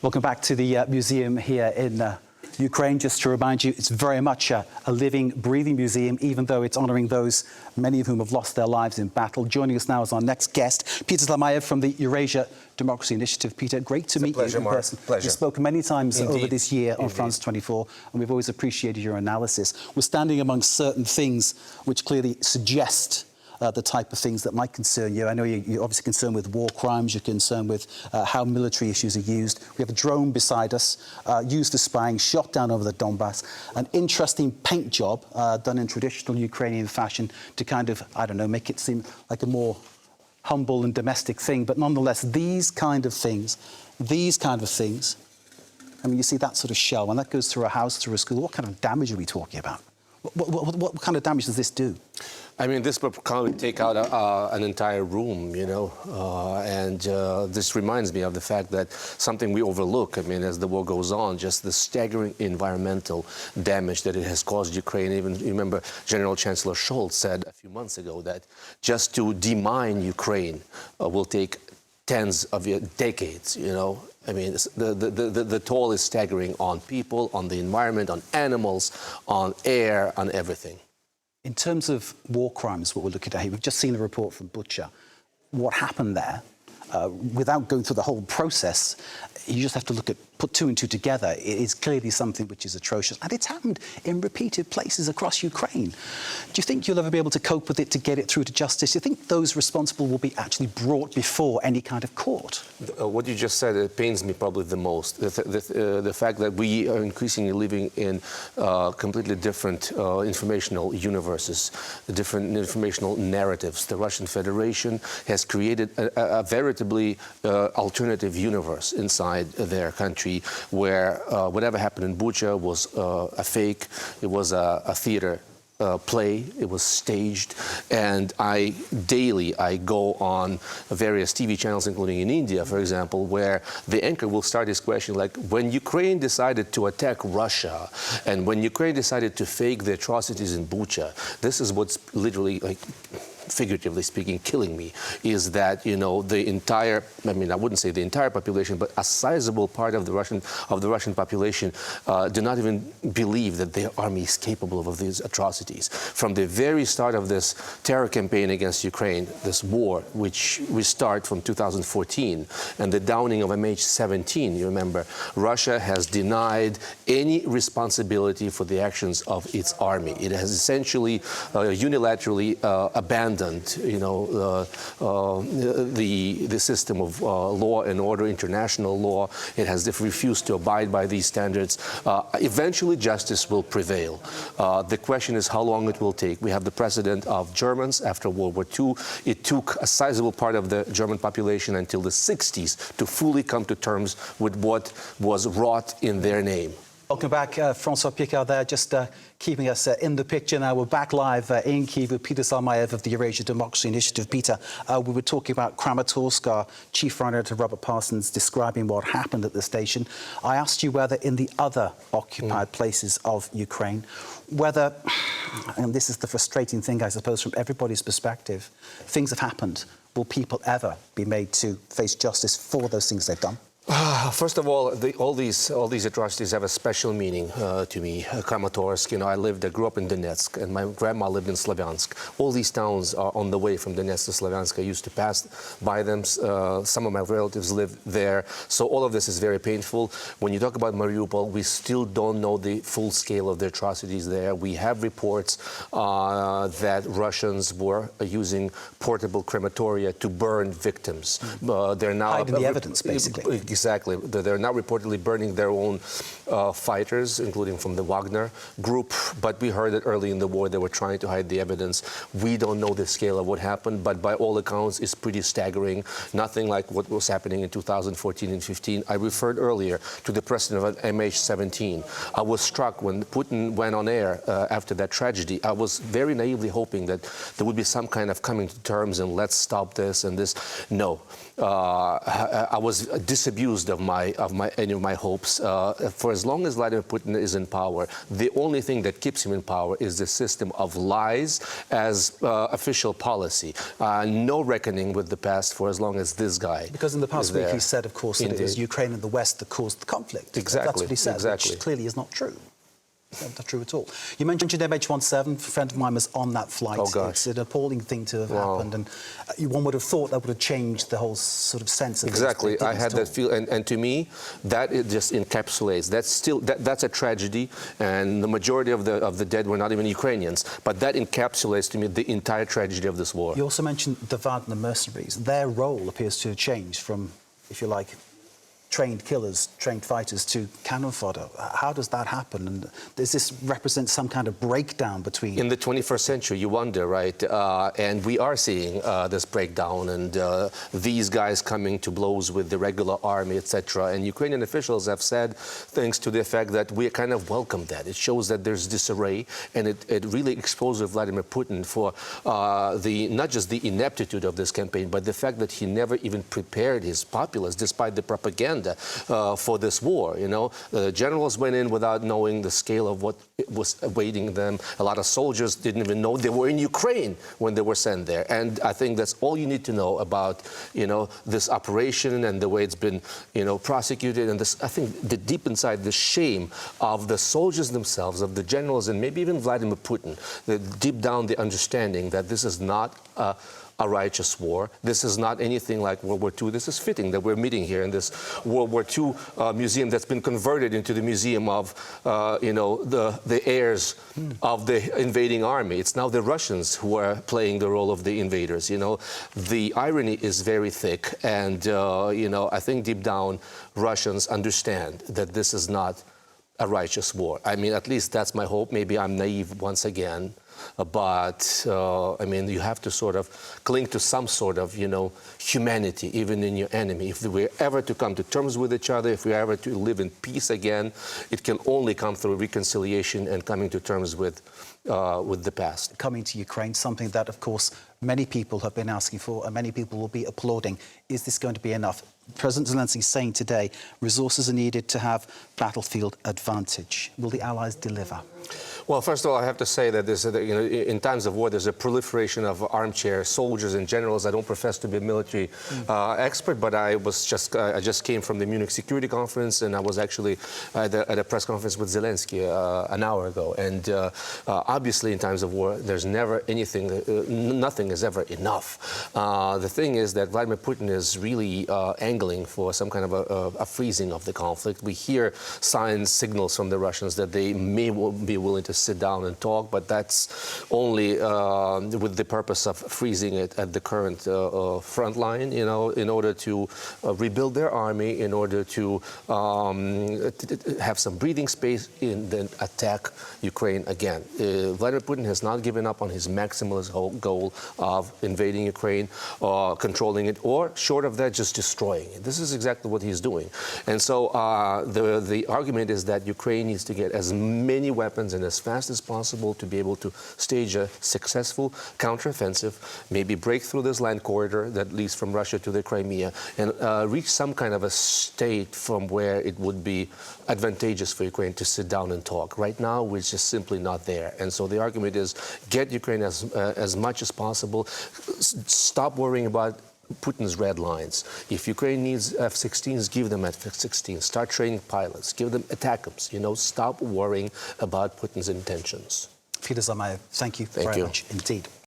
Welcome back to the museum here in Ukraine. Just to remind you, it's very much a living, breathing museum, even though it's honouring those, many of whom have lost their lives in battle. Joining us now is our next guest, Peter Zalmayev from the Eurasia Democracy Initiative. Peter, great to meet you in person. Pleasure. We've spoken many times Indeed. over this year on France24, and we've always appreciated your analysis. We're standing among certain things which clearly suggest the type of things that might concern you. I know you're obviously concerned with war crimes, you're concerned with how military issues are used. We have a drone beside us, used for spying, shot down over the Donbass. An interesting paint job done in traditional Ukrainian fashion to kind of, I don't know, make it seem like a more humble and domestic thing. But nonetheless, these kind of things, I mean, you see that sort of shell, when that goes through a house, through a school, what kind of damage are we talking about? What kind of damage does this do? I mean, this would probably take out an entire room, you know, and this reminds me of the fact that something we overlook, I mean, as the war goes on, just the staggering environmental damage that it has caused Ukraine. Even, you remember, General Chancellor Scholz said a few months ago that just to demine Ukraine will take tens of decades, you know. I mean, the toll is staggering on people, on the environment, on animals, on air, on everything. In terms of war crimes, what we're looking at here, we've just seen a report from Bucha. What happened there, without going through the whole process, you just have to look at, put two and two together. It is clearly something which is atrocious. And it's happened in repeated places across Ukraine. Do you think you'll ever be able to cope with it, to get it through to justice? Do you think those responsible will be actually brought before any kind of court? What you just said, it pains me probably the most. The fact that we are increasingly living in completely different informational universes, different informational narratives. The Russian Federation has created a veritably alternative universe inside their country, where whatever happened in Bucha was a fake, it was a theater play, it was staged, and daily I go on various TV channels, including in India, for example, where the anchor will start his question like, when Ukraine decided to attack Russia, and when Ukraine decided to fake the atrocities in Bucha, this is what's literally, like, figuratively speaking, killing me, is that, you know, the entire, I mean, I wouldn't say the entire population, but a sizable part of the Russian population do not even believe that their army is capable of these atrocities. From the very start of this terror campaign against Ukraine, this war, which we start from 2014, and the downing of MH17, you remember, Russia has denied any responsibility for the actions of its army. It has essentially unilaterally abandoned, you know, the system of law and order, international law. It has refused to abide by these standards. Eventually, justice will prevail. The question is how long it will take. We have the precedent of Germans after World War II. It took a sizable part of the German population until the 60s to fully come to terms with what was wrought in their name. Welcome back, Francois Picard there, just keeping us in the picture now. We're back live in Kiev with Peter Zalmayev of the Eurasia Democracy Initiative. Peter, we were talking about Kramatorsk, our chief writer Robert Parsons describing what happened at the station. I asked you whether in the other occupied places of Ukraine, whether, and this is the frustrating thing, I suppose, from everybody's perspective, things have happened. Will people ever be made to face justice for those things they've done? First of all, all these atrocities have a special meaning to me. Kramatorsk, you know, I grew up in Donetsk, and my grandma lived in Slavyansk. All these towns are on the way from Donetsk to Slavyansk. I used to pass by them. Some of my relatives live there. So all of this is very painful. When you talk about Mariupol, we still don't know the full scale of the atrocities there. We have reports that Russians were using portable crematoria to burn victims. They're now hiding the evidence, basically. Exactly. They're now reportedly burning their own fighters, including from the Wagner group. But we heard that early in the war they were trying to hide the evidence. We don't know the scale of what happened, but by all accounts, it's pretty staggering. Nothing like what was happening in 2014 and 15. I referred earlier to the precedent of MH17. I was struck when Putin went on air after that tragedy. I was very naively hoping that there would be some kind of coming to terms and let's stop this and this. No. I was disabused bruised of any of my hopes. For as long as Vladimir Putin is in power, the only thing that keeps him in power is the system of lies as official policy. No reckoning with the past for as long as this guy. Because in the past week he said, of course, that it was Ukraine and the West that caused the conflict. Exactly. That's what he said, which clearly is not true. It's not true at all. You mentioned MH17. A friend of mine was on that flight. Oh, gosh. It's an appalling thing to have happened, and one would have thought that would have changed the whole sort of sense of exactly. it. I had that feel, and to me, that it just encapsulates. That's a tragedy, and the majority of the dead were not even Ukrainians. But that encapsulates to me the entire tragedy of this war. You also mentioned the Wagner mercenaries. Their role appears to have changed from, if you like, trained killers, trained fighters to cannon fodder. How does that happen? And does this represent some kind of breakdown between... In the 21st century, you wonder, right? And we are seeing this breakdown and these guys coming to blows with the regular army, etc. And Ukrainian officials have said things to the effect that we kind of welcome that. It shows that there's disarray, and it really exposes Vladimir Putin for not just the ineptitude of this campaign, but the fact that he never even prepared his populace, despite the propaganda for this war. You know, the generals went in without knowing the scale of what was awaiting them. A lot of soldiers didn't even know they were in Ukraine when they were sent there. And I think that's all you need to know about, you know, this operation and the way it's been, you know, prosecuted. And this, I think, the deep inside, the shame of the soldiers themselves, of the generals, and maybe even Vladimir Putin, the deep down the understanding that this is not a righteous war. This is not anything like World War II. This is fitting that we're meeting here in this World War II museum that's been converted into the museum of, you know, the heirs of the invading army. It's now the Russians who are playing the role of the invaders. You know, the irony is very thick, and you know, I think deep down Russians understand that this is not a righteous war. I mean, at least that's my hope. Maybe I'm naive once again. But, I mean, you have to sort of cling to some sort of, you know, humanity, even in your enemy. If we're ever to come to terms with each other, if we're ever to live in peace again, it can only come through reconciliation and coming to terms with the past. Coming to Ukraine, something that, of course, many people have been asking for and many people will be applauding. Is this going to be enough? President Zelensky is saying today resources are needed to have battlefield advantage. Will the Allies deliver? Well, first of all, I have to say that there's, you know, in times of war, there's a proliferation of armchair soldiers and generals. I don't profess to be a military expert, but I just came from the Munich Security Conference, and I was actually at a press conference with Zelensky an hour ago. And obviously, in times of war, there's never anything, nothing is ever enough. The thing is that Vladimir Putin is really angling for some kind of a freezing of the conflict. We hear signs, signals from the Russians that they may be willing to sit down and talk, but that's only with the purpose of freezing it at the current front line, you know, in order to rebuild their army, in order to have some breathing space and then attack Ukraine again. Vladimir Putin has not given up on his maximalist goal of invading Ukraine, controlling it, or short of that, just destroying it. This is exactly what he's doing. And so the argument is that Ukraine needs to get as many weapons and as fast as possible to be able to stage a successful counteroffensive, maybe break through this land corridor that leads from Russia to the Crimea, and reach some kind of a state from where it would be advantageous for Ukraine to sit down and talk. Right now, we're just simply not there. And so the argument is get Ukraine as much as possible. Stop worrying about Putin's red lines. If Ukraine needs F-16s, give them F-16s. Start training pilots. Give them ATACMS. You know, stop worrying about Putin's intentions. Peter Zalmayev, thank you very much indeed.